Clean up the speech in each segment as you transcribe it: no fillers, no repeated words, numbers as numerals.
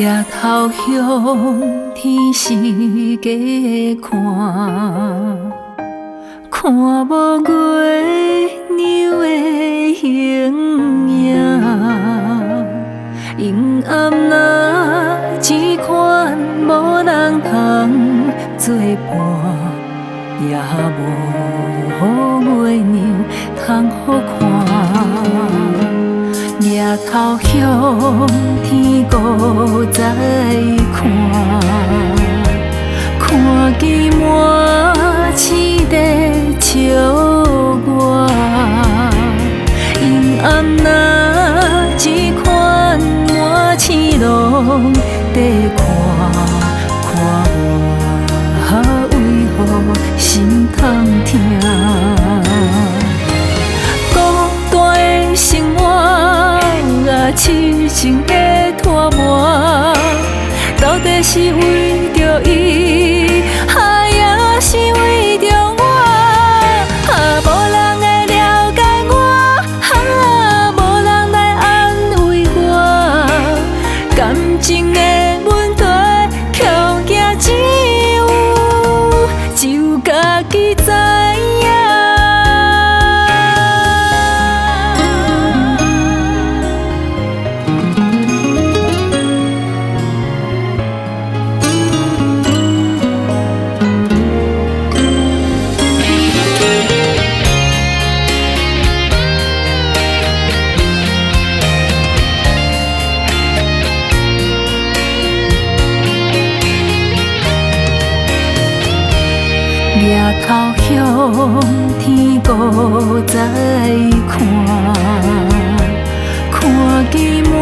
抬头向天是价看，看无月娘的形影。阴暗若只看无人通作伴，也无月娘通好看。抬头向天高再看，看见满市在笑我。阴暗若只看满市拢在看，看我为何心痛疼？孤单的生活。痴情的拖磨，到底是为着伊，也是为着我？无人会了解我，无人来安慰我，感情的问题恐惊只有家己知影。抬头向天高再看，看见满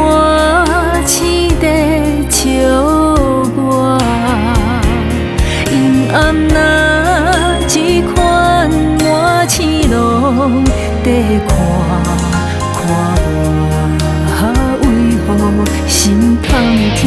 市在笑我。阴暗若只看满市拢在看，看我为何心痛疼？